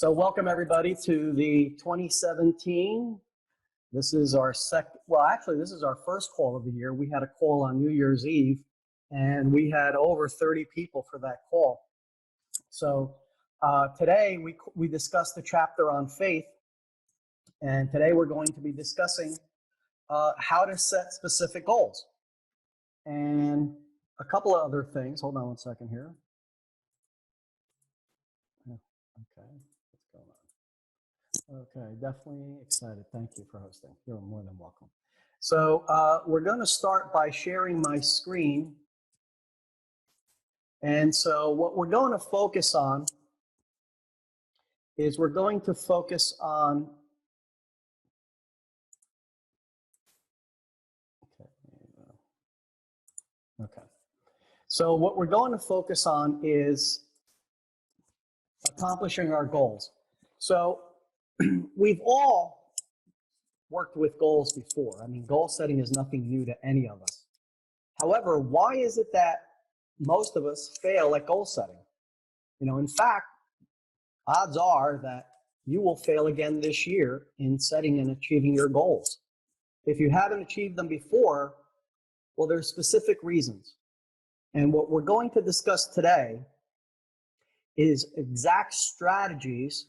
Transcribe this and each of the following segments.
So welcome everybody to the 2017. This is our this is our first call of the year. We had a call on New Year's Eve and we had over 30 people for that call. So today we discussed the chapter on faith, and today we're going to be discussing how to set specific goals and a couple of other things. Hold on one second here. Okay, what's going on? Okay, definitely excited. Thank you for hosting. You're more than welcome. So we're going to start by sharing my screen. And so what we're going to focus on is okay. So what we're going to focus on is accomplishing our goals. So we've all worked with goals before. I mean, goal setting is nothing new to any of us. However, why is it that most of us fail at goal setting? You know, in fact, odds are that you will fail again this year in setting and achieving your goals. If you haven't achieved them before, well, there's specific reasons. And what we're going to discuss today is exact strategies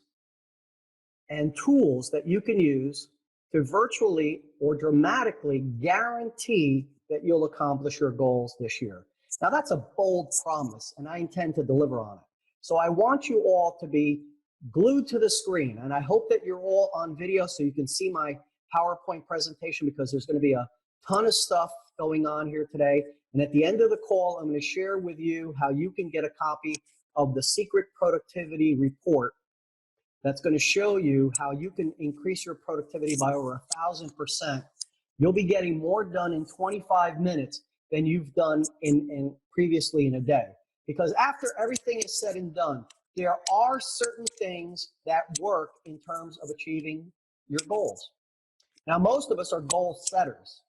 and tools that you can use to virtually or dramatically guarantee that you'll accomplish your goals this year. Now, that's a bold promise, and I intend to deliver on it. So I want you all to be glued to the screen, and I hope that you're all on video so you can see my PowerPoint presentation, because there's going to be a ton of stuff going on here today. And at the end of the call, I'm going to share with you how you can get a copy of the Secret Productivity Report that's going to show you how you can increase your productivity by over 1,000%. You'll be getting more done in 25 minutes than you've done previously in a day. Because after everything is said and done, there are certain things that work in terms of achieving your goals. Now, most of us are goal setters,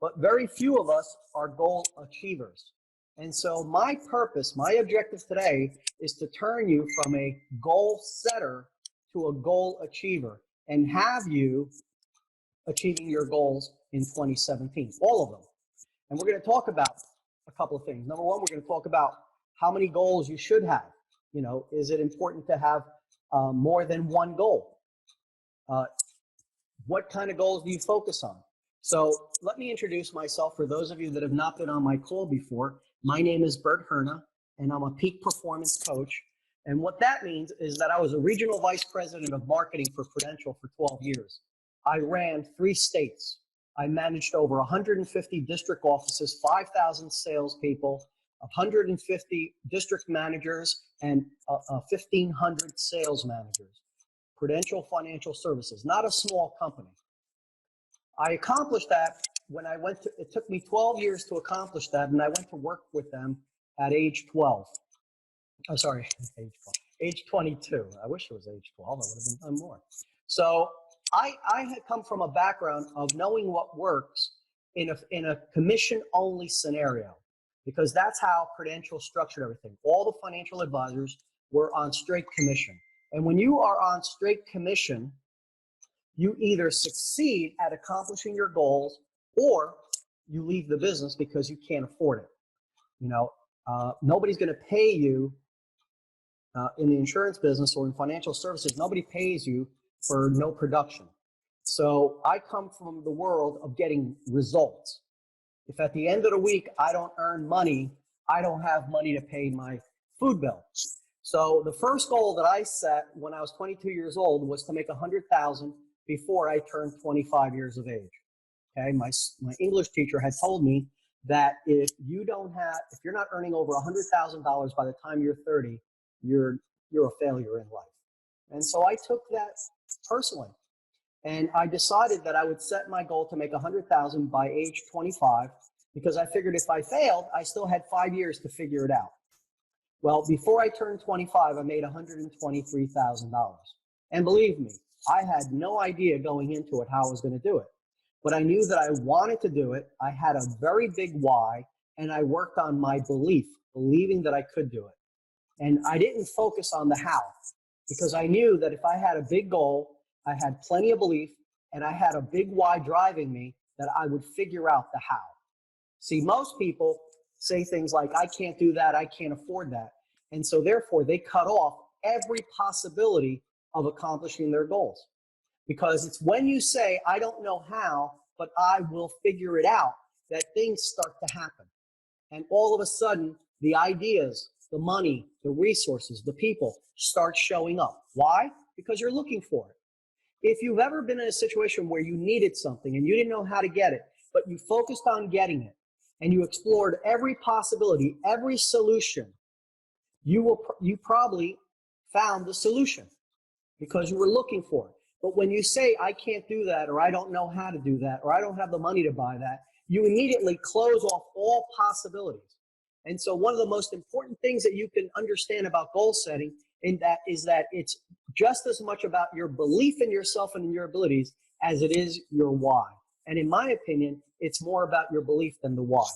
but very few of us are goal achievers. And so my purpose, my objective today is to turn you from a goal setter to a goal achiever and have you achieving your goals in 2017, all of them. And we're going to talk about a couple of things. Number one, we're going to talk about how many goals you should have. You know, is it important to have more than one goal? What kind of goals do you focus on? So let me introduce myself for those of you that have not been on my call before. My name is Bert Herna, and I'm a peak performance coach. And what that means is that I was a regional vice president of marketing for Prudential for 12 years. I ran 3 states. I managed over 150 district offices, 5,000 salespeople, 150 district managers, and 1,500 sales managers. Prudential Financial Services, not a small company. I accomplished that when I went to, it took me 12 years to accomplish that, and I went to work with them at age 12. Oh, sorry, age 22. I wish it was age 12. I would have been done more. So I had come from a background of knowing what works in a commission-only scenario, because that's how Prudential structured everything. All the financial advisors were on straight commission. And when you are on straight commission, you either succeed at accomplishing your goals or you leave the business because you can't afford it. You know, nobody's going to pay you in the insurance business or in financial services. Nobody pays you for no production. So I come from the world of getting results. If at the end of the week I don't earn money, I don't have money to pay my food bill. So the first goal that I set when I was 22 years old was to make $100,000 before I turned 25 years of age. Okay, my English teacher had told me that if you're not earning over $100,000 by the time you're 30, you're a failure in life. And so I took that personally, and I decided that I would set my goal to make $100,000 by age 25, because I figured if I failed, I still had 5 years to figure it out. Well, before I turned 25, I made $123,000. And believe me, I had no idea going into it how I was going to do it. But I knew that I wanted to do it. I had a very big why, and I worked on my believing that I could do it. And I didn't focus on the how. because I knew that if I had a big goal, I had plenty of belief, and I had a big why driving me, that I would figure out the how. See, most people say things like, I can't do that, I can't afford that. And so therefore they cut off every possibility of accomplishing their goals. Because it's when you say, I don't know how, but I will figure it out, that things start to happen. And all of a sudden, the ideas, the money, the resources, the people start showing up. Why? Because you're looking for it. If you've ever been in a situation where you needed something and you didn't know how to get it, but you focused on getting it and you explored every possibility, every solution, you probably found the solution because you were looking for it. But when you say, I can't do that, or I don't know how to do that, or I don't have the money to buy that, you immediately close off all possibilities. And so one of the most important things that you can understand about goal setting is that it's just as much about your belief in yourself and in your abilities as it is your why. And in my opinion, it's more about your belief than the why.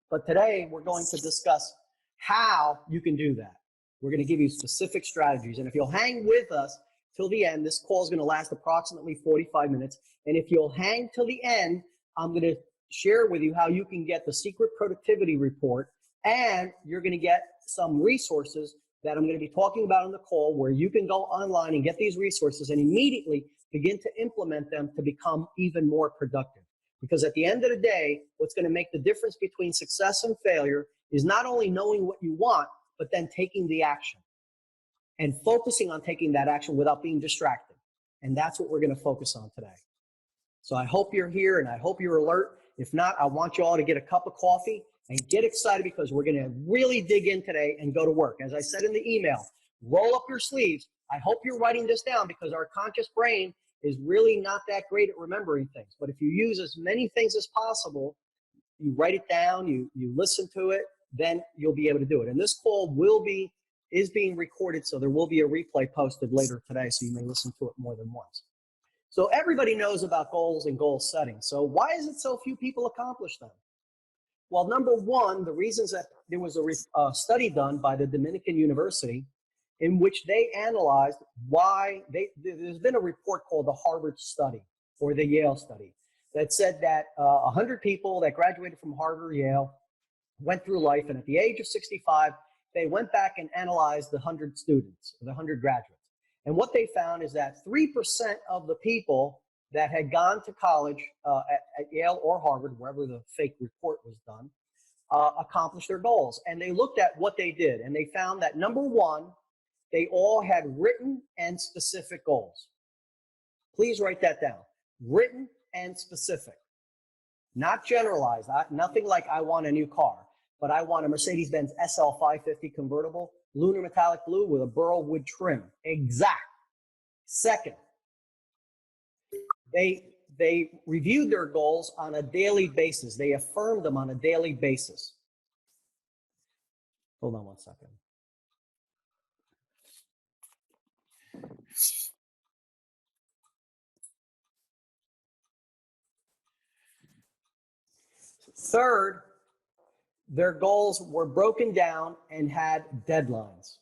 But today we're going to discuss how you can do that. We're going to give you specific strategies. And if you'll hang with us till the end, this call is going to last approximately 45 minutes. And if you'll hang till the end, I'm going to share with you how you can get the secret productivity report, and you're going to get some resources that I'm going to be talking about on the call, where you can go online and get these resources and immediately begin to implement them to become even more productive. Because at the end of the day, what's going to make the difference between success and failure is not only knowing what you want, but then taking the action and focusing on taking that action without being distracted. And that's what we're going to focus on today. So I hope you're here and I hope you're alert. If not, I want you all to get a cup of coffee and get excited, because we're going to really dig in today and go to work. As I said in the email, roll up your sleeves. I hope you're writing this down, because our conscious brain is really not that great at remembering things. But if you use as many things as possible, you write it down, you listen to it, then you'll be able to do it. And this call is being recorded, so there will be a replay posted later today, so you may listen to it more than once. So everybody knows about goals and goal setting. So why is it so few people accomplish them? Well, number one, the reasons that there was a study done by the Dominican University in which they analyzed why there's been a report called the Harvard study or the Yale study that said that 100 people that graduated from Harvard or Yale went through life, and at the age of 65, they went back and analyzed the 100 students, the 100 graduates. And what they found is that 3% of the people that had gone to college at Yale or Harvard, wherever the fake report was done, accomplished their goals. And they looked at what they did, and they found that number one, they all had written and specific goals. Please write that down. Written and specific. Not generalized. Nothing like I want a new car, but I want a Mercedes-Benz SL 550 convertible, lunar metallic blue with a burl wood trim. Exact. Second, they reviewed their goals on a daily basis. They affirmed them on a daily basis. Hold on one second. Third, their goals were broken down and had deadlines.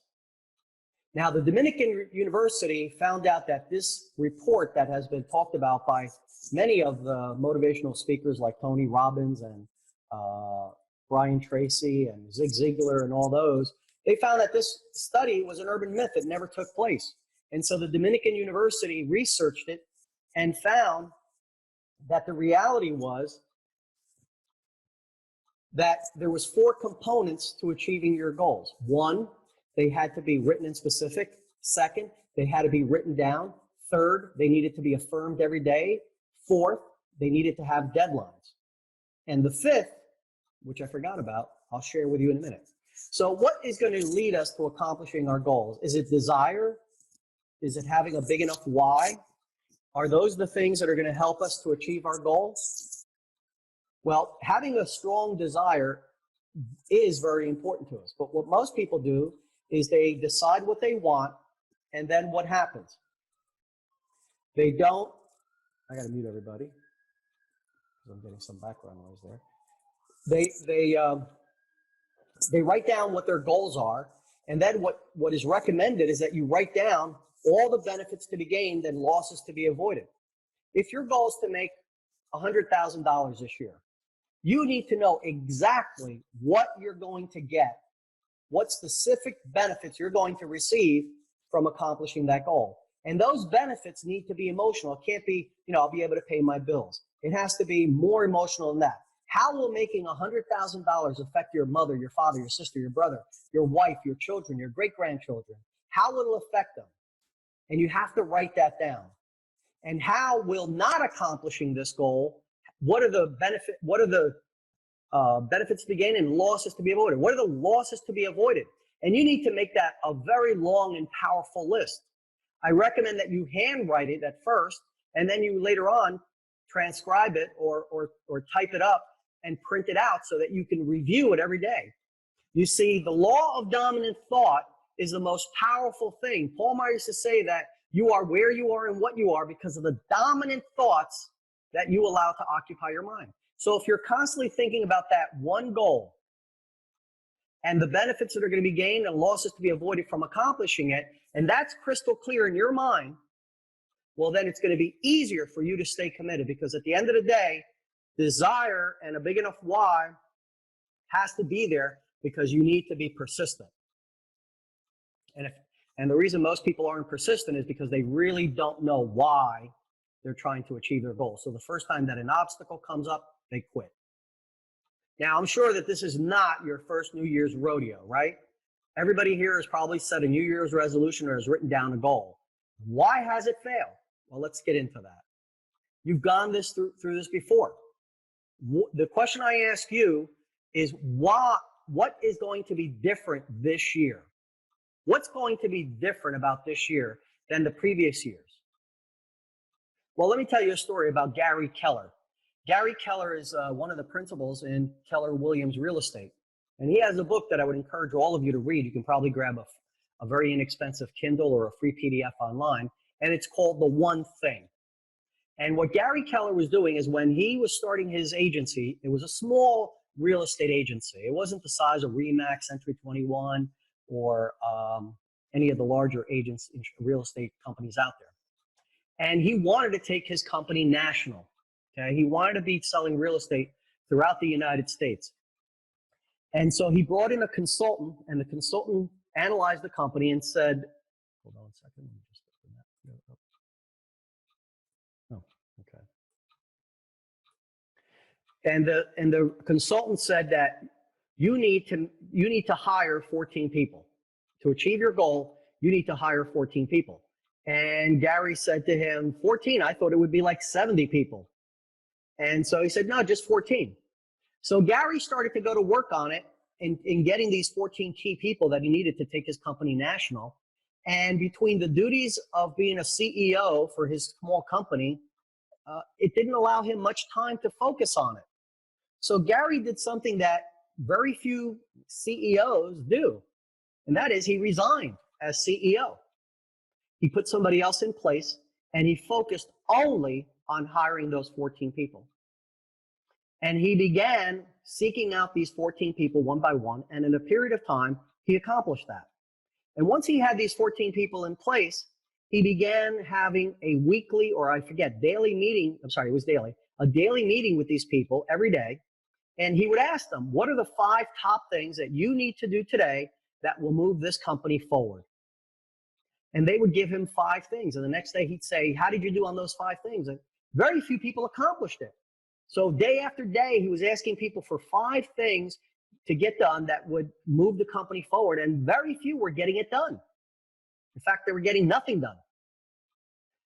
Now, the Dominican University found out that this report that has been talked about by many of the motivational speakers like Tony Robbins and Brian Tracy and Zig Ziglar and all those, they found that this study was an urban myth. It never took place. And so the Dominican University researched it and found that the reality was that there was 4 components to achieving your goals. One, they had to be written and specific. Second, they had to be written down. Third, they needed to be affirmed every day. Fourth, they needed to have deadlines. And the fifth, which I forgot about, I'll share with you in a minute. So what is going to lead us to accomplishing our goals? Is it desire? Is it having a big enough why? Are those the things that are going to help us to achieve our goals? Well, having a strong desire is very important to us. But what most people do is they decide what they want, and then what happens? They don't, I got to mute everybody because I'm getting some background noise there. They write down what their goals are, And then what is recommended is that you write down all the benefits to be gained and losses to be avoided. If your goal is to make $100,000 this year, you need to know exactly what you're going to get, what specific benefits you're going to receive from accomplishing that goal. And those benefits need to be emotional. It can't be, I'll be able to pay my bills. It has to be more emotional than that. How will making $100,000 affect your mother, your father, your sister, your brother, your wife, your children, your great-grandchildren? How will it affect them? And you have to write that down. And how will not accomplishing this goal, what are the benefits to be gained and losses to be avoided? What are the losses to be avoided? And you need to make that a very long and powerful list. I recommend that you handwrite it at first, and then you later on transcribe it or type it up and print it out so that you can review it every day. You see, the law of dominant thought is the most powerful thing. Paul Meyer used to say that you are where you are and what you are because of the dominant thoughts that you allow to occupy your mind. So if you're constantly thinking about that one goal and the benefits that are going to be gained and losses to be avoided from accomplishing it, and that's crystal clear in your mind, well, then it's going to be easier for you to stay committed, because at the end of the day, desire and a big enough why has to be there, because you need to be persistent. And the reason most people aren't persistent is because they really don't know why they're trying to achieve their goal. So the first time that an obstacle comes up, they quit. Now, I'm sure that this is not your first New Year's rodeo, right? Everybody here has probably set a New Year's resolution or has written down a goal. Why has it failed? Well, let's get into that. You've gone through this before. The question I ask you is what is going to be different this year? What's going to be different about this year than the previous years? Well, let me tell you a story about Gary Keller. Gary Keller is one of the principals in Keller Williams Real Estate. And he has a book that I would encourage all of you to read. You can probably grab a very inexpensive Kindle or a free PDF online. And it's called The One Thing. And what Gary Keller was doing is, when he was starting his agency, it was a small real estate agency. It wasn't the size of RE/MAX, Century 21, or any of the larger agents, real estate companies out there. And he wanted to take his company national. Okay, he wanted to be selling real estate throughout the United States. And so he brought in a consultant, and the consultant analyzed the company and said, hold on a second, let me just open that. Oh, okay. And the consultant said that you need to hire 14 people. To achieve your goal, you need to hire 14 people. And Gary said to him, 14? I thought it would be like 70 people. And so he said, no, just 14. So Gary started to go to work on it in getting these 14 key people that he needed to take his company national. And between the duties of being a CEO for his small company, it didn't allow him much time to focus on it. So Gary did something that very few CEOs do, and that is he resigned as CEO. He put somebody else in place, and he focused only on hiring those 14 people. And he began seeking out these 14 people one by one, and in a period of time, he accomplished that. And once he had these 14 people in place, he began having a weekly, or I forget, daily meeting. I'm sorry, it was daily. A daily meeting with these people every day. And he would ask them, what are the 5 top things that you need to do today that will move this company forward? And they would give him 5 things. And the next day he'd say, how did you do on those 5 things? And very few people accomplished it. So day after day, he was asking people for 5 things to get done that would move the company forward. And very few were getting it done. In fact, they were getting nothing done.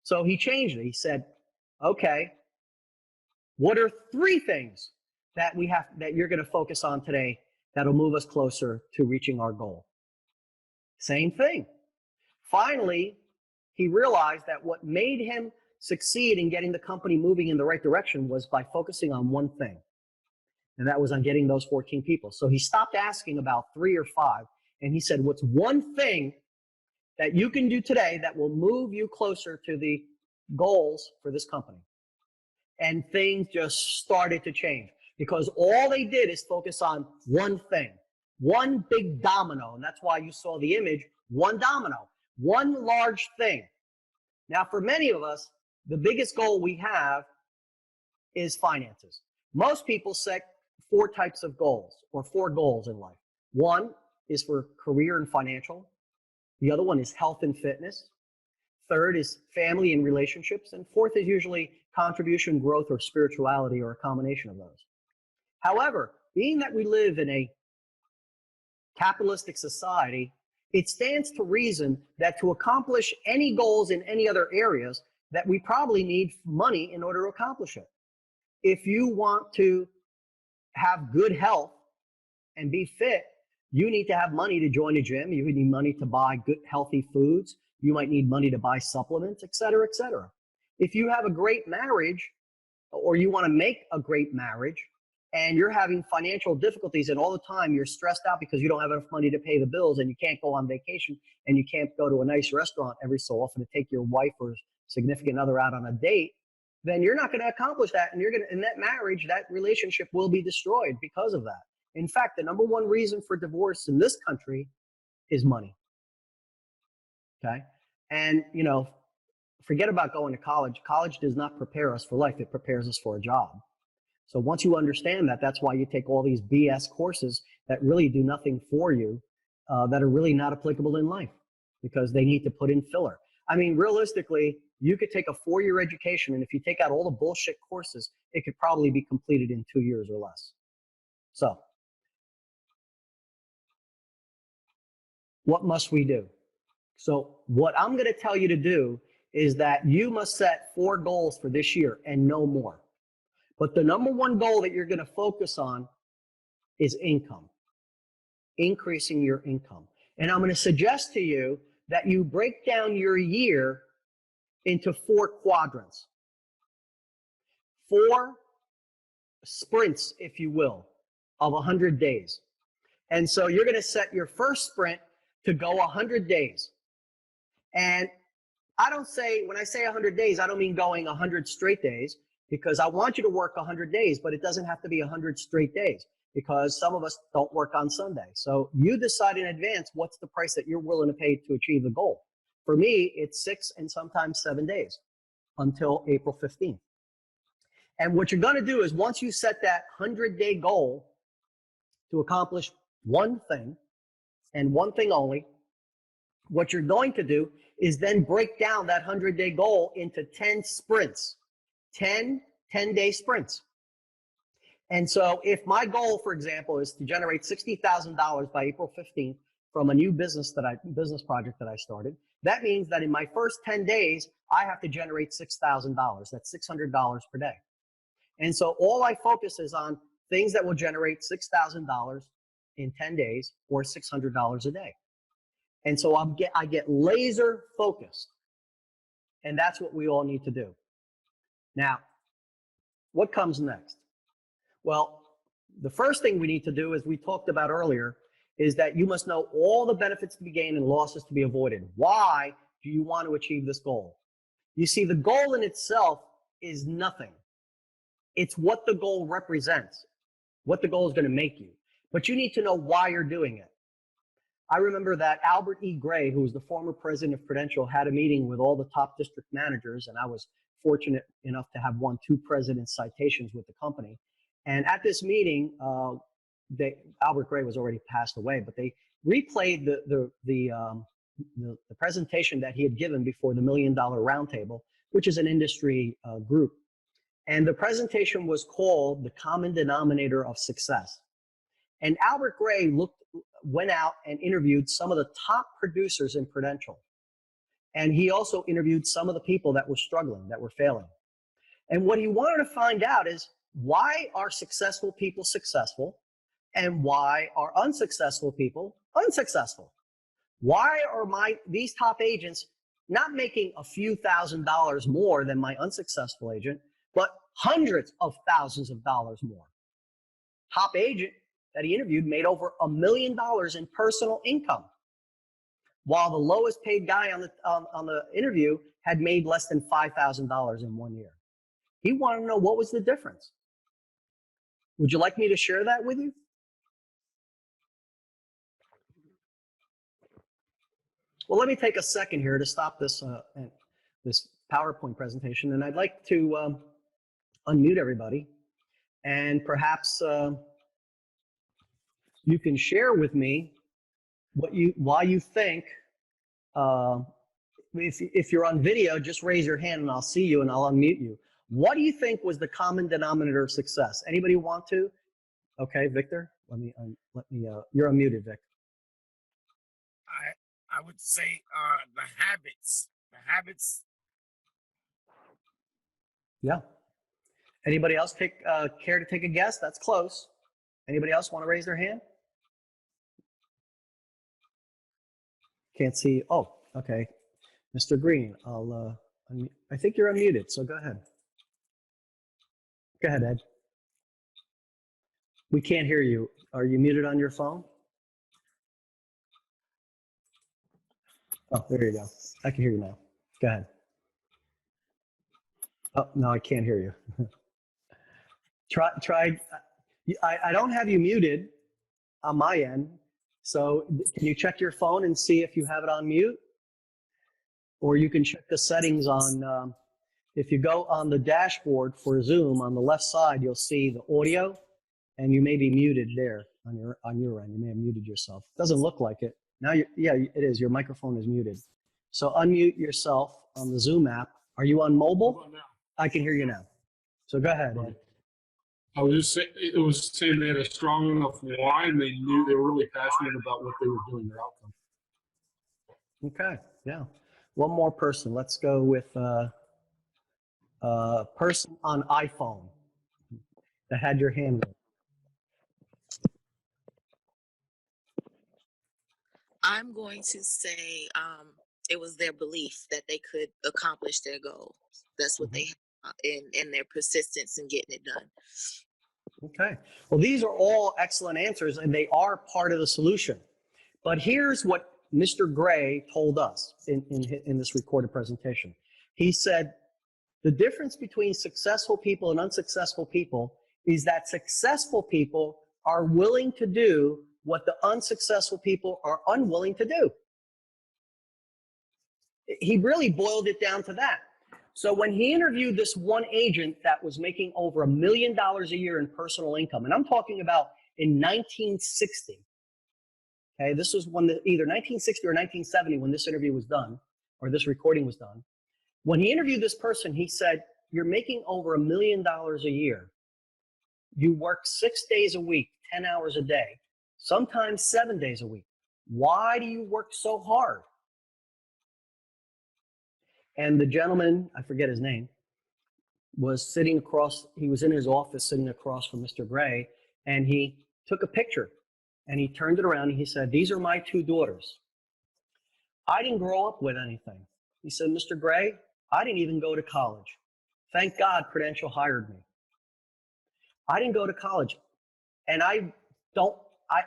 So he changed it. He said, okay, what are 3 things that you're going to focus on today that'll move us closer to reaching our goal? Same thing. Finally, he realized that what made him succeed in getting the company moving in the right direction was by focusing on one thing. And that was on getting those 14 people. So he stopped asking about 3 or 5. And he said, what's one thing that you can do today that will move you closer to the goals for this company? And things just started to change, because all they did is focus on one thing. One big domino, and that's why you saw the image, one domino, one large thing. Now, for many of us, the biggest goal we have is finances. Most people set four types of goals or four goals in life. One is for career and financial. The other one is health and fitness. Third is family and relationships. And fourth is usually contribution, growth, or spirituality, or a combination of those. However, being that we live in a capitalistic society, it stands to reason that to accomplish any goals in any other areas, that we probably need money in order to accomplish it. If you want to have good health and be fit, you need to have money to join a gym. You need money to buy good, healthy foods. You might need money to buy supplements, et cetera, et cetera. If you have a great marriage, or you want to make a great marriage, and you're having financial difficulties and all the time you're stressed out because you don't have enough money to pay the bills and you can't go on vacation and you can't go to a nice restaurant every so often to take your wife or significant other out on a date, then you're not going to accomplish that. And you're going to, in that marriage, that relationship will be destroyed because of that. In fact, the number one reason for divorce in this country is money. Okay. And, you know, forget about going to college. College does not prepare us for life. It prepares us for a job. So once you understand that, that's why you take all these BS courses that really do nothing for you, that are really not applicable in life, because they need to put in filler. I mean, realistically, you could take a 4-year education, and if you take out all the bullshit courses, it could probably be completed in 2 years or less. So what must we do? So what I'm going to tell you to do is that you must set 4 goals for this year and no more. But the number one goal that you're going to focus on is income, increasing your income. And I'm going to suggest to you that you break down your year into 4 quadrants, 4 sprints, if you will, of 100 days. And so you're going to set your first sprint to go 100 days. And I don't say, when I say 100 days, I don't mean going 100 straight days, because I want you to work 100 days, but it doesn't have to be 100 straight days, because some of us don't work on Sunday. So you decide in advance what's the price that you're willing to pay to achieve the goal. For me, it's 6 and sometimes 7 days until April 15th. And what you're going to do is, once you set that 100-day goal to accomplish one thing and one thing only, what you're going to do is then break down that 100-day goal into 10 sprints. 10-day sprints. And so if my goal, for example, is to generate $60,000 by April 15th from a new business project that I started, that means that in my first 10 days, I have to generate $6,000. That's $600 per day. And so all I focus is on things that will generate $6,000 in 10 days, or $600 a day. And so I get laser focused. And that's what we all need to do. Now, what comes next? Well, the first thing we need to do, as we talked about earlier, is that you must know all the benefits to be gained and losses to be avoided. Why do you want to achieve this goal? You see, the goal in itself is nothing. It's what the goal represents, what the goal is going to make you. But you need to know why you're doing it. I remember that Albert E. Gray, who was the former president of Prudential, had a meeting with all the top district managers, and I was fortunate enough to have won 2 president's citations with the company. And at this meeting, Albert Gray was already passed away, but they replayed the presentation that he had given before the $1 Million Roundtable, which is an industry group. And the presentation was called The Common Denominator of Success. And Albert Gray went out and interviewed some of the top producers in Prudential. And he also interviewed some of the people that were struggling, that were failing. And what he wanted to find out is, why are successful people successful, and why are unsuccessful people unsuccessful? Why are these top agents not making a few $1,000s more than my unsuccessful agent, but hundreds of thousands of dollars more? Top agent that he interviewed made over $1 million in personal income, while the lowest paid guy on the interview had made less than $5,000 in 1 year. He wanted to know what was the difference. Would you like me to share that with you? Well, let me take a second here to stop this PowerPoint presentation, and I'd like to unmute everybody, and perhaps you can share with me why you think. If you're on video, just raise your hand and I'll see you and I'll unmute you. What do you think was the common denominator of success? Anybody want to? Okay, Victor, you're unmuted, Vic. I would say the habits. The habits. Yeah. Anybody else care to take a guess? That's close. Anybody else want to raise their hand? Can't see. Oh, okay. Mr. Green, I think you're unmuted, so go ahead. Go ahead, Ed. We can't hear you. Are you muted on your phone? Oh, there you go. I can hear you now. Go ahead. Oh, no, I can't hear you. I don't have you muted on my end. So can you check your phone and see if you have it on mute? Or you can check the settings on, if you go on the dashboard for Zoom on the left side, you'll see the audio and you may be muted there on your end. You may have muted yourself. Doesn't look like it. Now, yeah, it is. Your microphone is muted. So unmute yourself on the Zoom app. Are you on mobile? I can hear you now. So go ahead, Ed. I was just saying, it was saying they had a strong enough why, and they knew they were really passionate about what they were doing, their outcome. Okay, yeah. One more person. Let's go with person on iPhone that had your hand raised. I'm going to say it was their belief that they could accomplish their goals. That's what they have in their persistence in getting it done. Okay. Well, these are all excellent answers, and they are part of the solution. But here's what Mr. Gray told us in this recorded presentation. He said, the difference between successful people and unsuccessful people is that successful people are willing to do what the unsuccessful people are unwilling to do. He really boiled it down to that. So when he interviewed this one agent that was making over $1 million a year in personal income, and I'm talking about in 1960, okay, this was either 1960 or 1970 when this interview was done, or this recording was done. When he interviewed this person, he said, you're making over $1 million a year. You work 6 days a week, 10 hours a day, sometimes 7 days a week. Why do you work so hard? And the gentleman, I forget his name, was sitting across, he was in his office sitting across from Mr. Gray, and he took a picture and he turned it around and he said, these are my two daughters. I didn't grow up with anything. He said, Mr. Gray, I didn't even go to college. Thank God Prudential hired me. I didn't go to college. And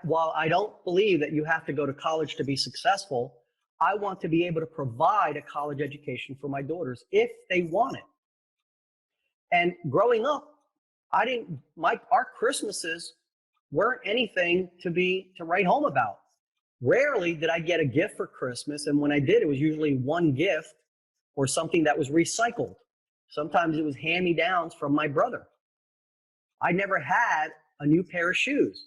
while I don't believe that you have to go to college to be successful, I want to be able to provide a college education for my daughters if they want it. And growing up, our Christmases weren't anything to write home about. Rarely did I get a gift for Christmas, and when I did, it was usually one gift or something that was recycled. Sometimes it was hand-me-downs from my brother. I never had a new pair of shoes.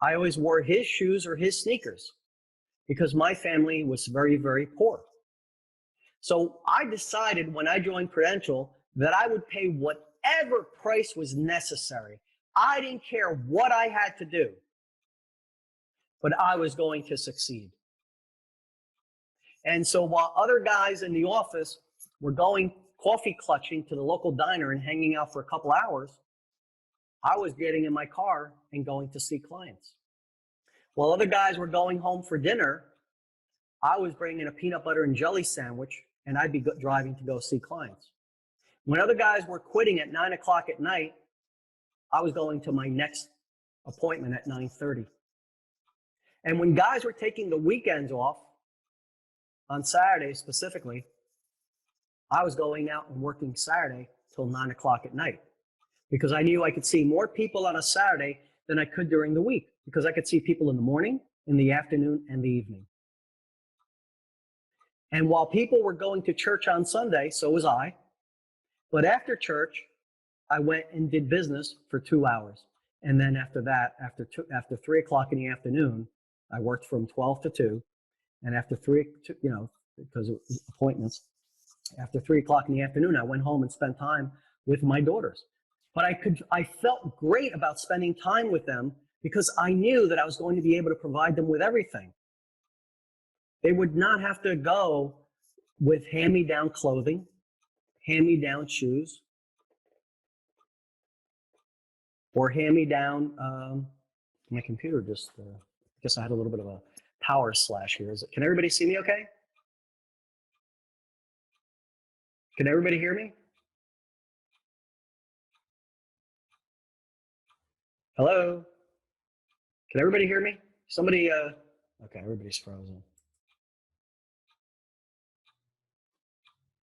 I always wore his shoes or his sneakers because my family was very, very poor. So I decided when I joined Prudential that I would pay whatever price was necessary. I didn't care what I had to do, but I was going to succeed. And so while other guys in the office were going coffee clutching to the local diner and hanging out for a couple hours, I was getting in my car and going to see clients. While other guys were going home for dinner, I was bringing a peanut butter and jelly sandwich and I'd be driving to go see clients. When other guys were quitting at 9 o'clock at night, I was going to my next appointment at 9:30. And when guys were taking the weekends off, on Saturday specifically, I was going out and working Saturday till 9 o'clock at night because I knew I could see more people on a Saturday than I could during the week because I could see people in the morning, in the afternoon, and the evening. And while people were going to church on Sunday, so was I. But after church, I went and did business for 2 hours. And then after that, after 3 o'clock in the afternoon, I worked from 12 to 2. And after 3, because of appointments, after 3 o'clock in the afternoon, I went home and spent time with my daughters. But I felt great about spending time with them because I knew that I was going to be able to provide them with everything. They would not have to go with hand-me-down clothing, hand-me-down shoes, or hand-me-down. My computer just, I guess I had a little bit of a power slash here. Can everybody see me okay? Can everybody hear me? Hello? Can everybody hear me? Somebody, okay, everybody's frozen.